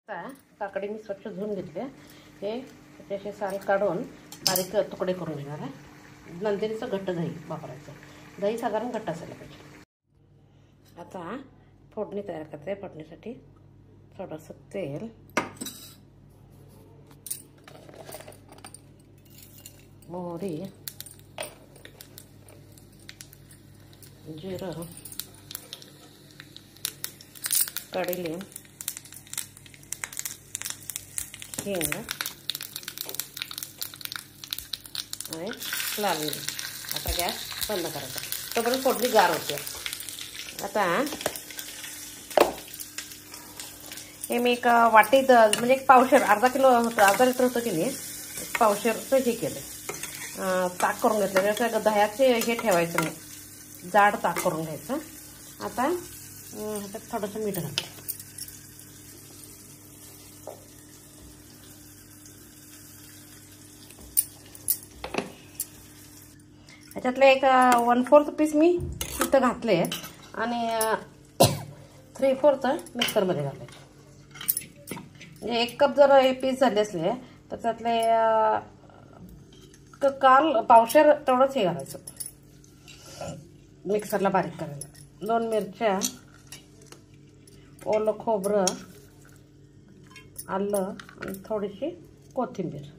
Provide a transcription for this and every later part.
आता काकडी मी स्वच्छ धुवून घेतले. हे त्याचे साल काढून बारीक तुकडे करून घेणार आहे. नंदिनीचं घट्ट दही वापरायचं. दही साधारण घट्ट असायला पाहिजे. आता फोडणी तयार करते. फोडणीसाठी थोडंसं तेल, मोहरी, जिरं, कढीलिंब, हिंग आणि लाल मिरची. आता गॅस बंद करायचा. तोपर्यंत फोडणी गार होते. आता हे मी एक वाटीत म्हणजे एक पावशेर, अर्धा किलो होतं, अर्धा लिटर होतं की नाही, पावशेरचं हे केलं. ताक करून घेतलं. त्याचं दह्याचे हे ठेवायचं नाही, जाड ताक करून घ्यायचं. आता ह्याच्यात थोडंसं मीठ घालायचं. ह्याच्यातले एक 1/4 पीस मी इथं घातले आणि 3/4 मिक्सरमध्ये घालायचे. म्हणजे 1 कप जर हे पीस झाले असले तर त्यातले काल पावशेर तेवढंच हे घालायचं मिक्सरला बारीक करायला. 2 मिरच्या, ओलं खोबरं, आलं आणि थोडीशी कोथिंबीर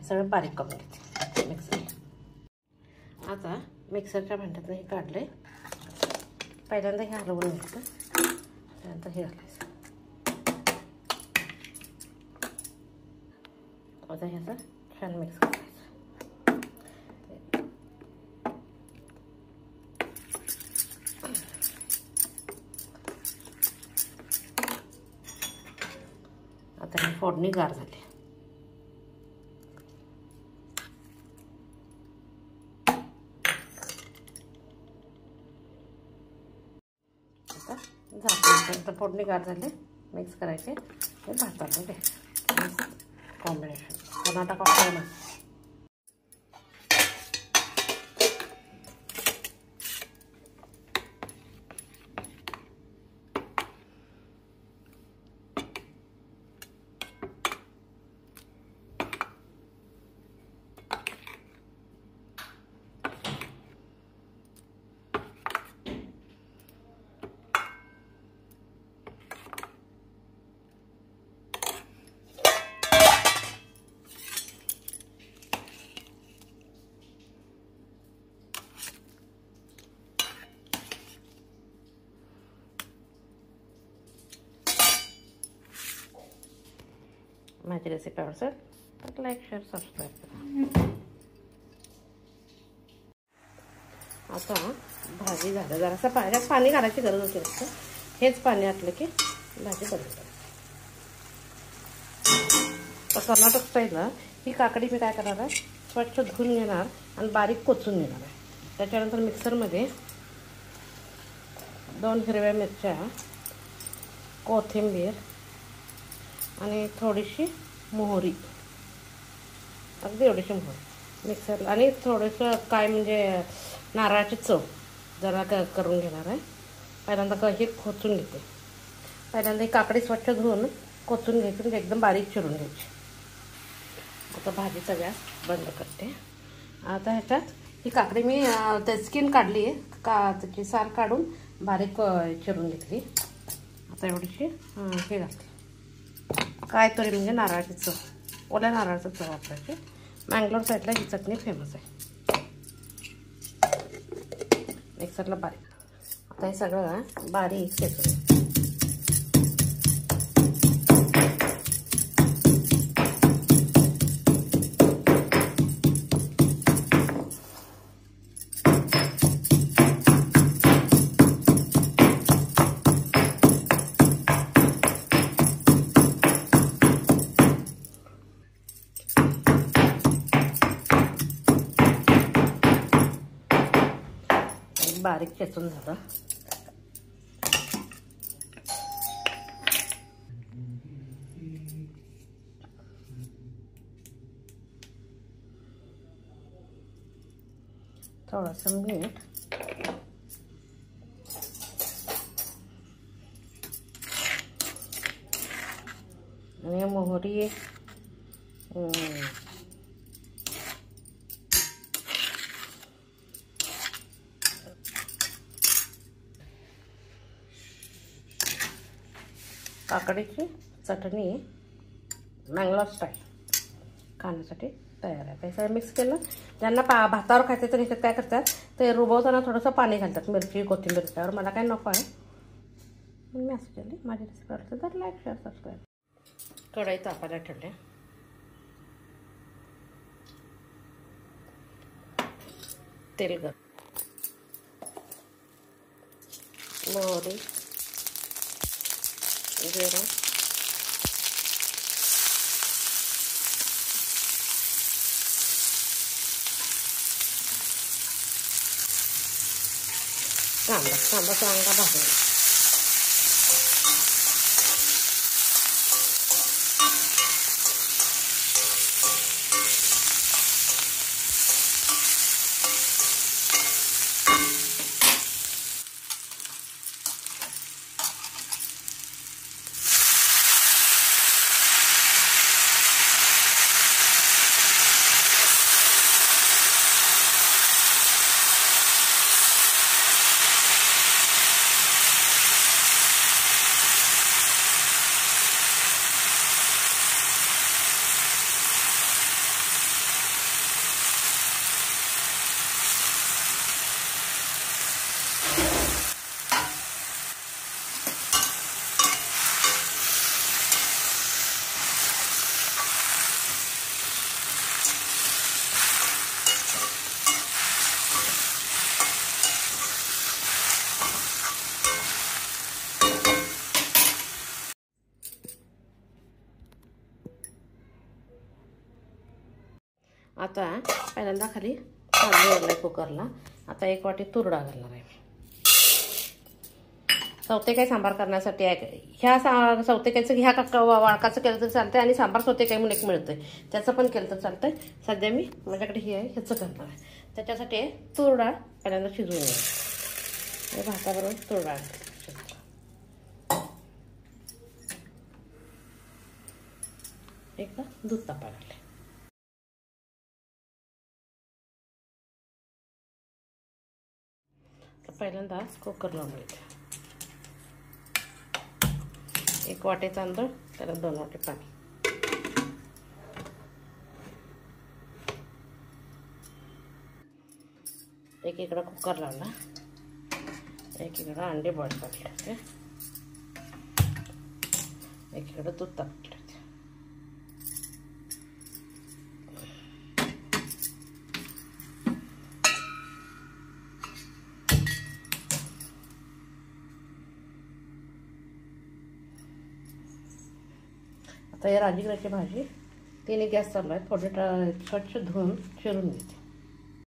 सगळं बारीक करून घेते मिक्सरला. आता मिक्सरच्या भांड्यातनं हे काढले. पहिल्यांदा हे हलवून घ्यायचं, त्यानंतर हे घालायचं. आता ह्याचं छान मिक्स करायचं. आता ही फोडणी गार झाली. आता फोडणी गार झाली. मिक्स करायचे. हे भाताला द्यायचं. Combination Karnataka style. माझी रेसिपी आवडते तर लाईक, शेअर, सबस्क्राईब करा. आता भाजी झालं. जरासं पाणी घालायची गरज होती नसतं. हेच पाणी आटलं की भाजी बंद करायची. तर कर्नाटक स्टाईलला ही काकडी मी काय करणार आहे, स्वच्छ धुवून घेणार आणि बारीक कोचून घेणार आहे. त्याच्यानंतर मिक्सरमध्ये 2 हिरव्या मिरच्या, कोथिंबीर आणि थोडीशी मोहरी, अगदी एवढीशी मोहरी मिक्सरला, आणि थोडंसं काय म्हणजे नारळाची चव जरा करून घेणार आहे. पहिल्यांदा हे खोचून घेते. पहिल्यांदा ही काकडी स्वच्छ धुवून कोचून घ्यायची, म्हणजे एकदम बारीक चिरून घ्यायची. आता भाजीचा गॅस बंद करते. आता ह्याच्यात ही काकडी मी ते स्किन काढली आहे, त्याची साल काढून बारीक चिरून घेतली. आता एवढीशी हे घातली काय तरी, म्हणजे नारळाची चव, ओल्या नारळाचं चव वापरायची. मँगलोर साईडला ही चटणी फेमस आहे. मिक्सरला बारीक. आता हे सगळं बारीक शेकून बारीक चेचून झालं. थोडंसं मीठ, आणि मोहरी काकडीची चटणी मँगलोर स्टाईल खाण्यासाठी तयार आहे. सगळं मिक्स केलं. ज्यांना भातावर खायचं तर ह्याच्यात काय करतात ते रुबवताना थोडंसं पाणी घालतात, मिरची कोथिंबीर त्यावर. मला काय नको आहे, मी असं केली. माझी रेसिपी आवडते तर लाईक शेअर सबस्क्राईब. कढई तापायला ठेवले. तेल गरम, मोहरी, जिरं, कांदा चांगला भाजून. आता पहिल्यांदा खाली तांदूळ घाललाय कुकरला. आता 1 वाटी तूर डाळ घालणार आहे मी. सौतेकाई सांबार करण्यासाठी आहे. ह्या सौतेकाईचं ह्या वाळकाचं केलं तर चालतंय आणि सांबार सौतेकाई म्हणून एक मिळतंय, त्याचं पण केलं तर चालतंय. सध्या मी माझ्याकडे ही आहे, ह्याचं करणार आहे. त्याच्यासाठी तूर डाळ पहिल्यांदा शिजवून घ्यायची. भाताबरोबर तूर डाळ एकदा दूध तापायला लागले. पहिल्यांदा कुकर लावून घ्यायचं. 1 वाटी तांदूळ, त्याला 2 वाटी पाणी. एकीकडं कुकर लावला, एकीकडं अंडे बॉईल टाकले होते, एकीकडं दूध टाकले होते. आता या राजगिराची भाजी 3 गॅस चालू आहे. थोडे स्वच्छ धुवून चिरून घेते.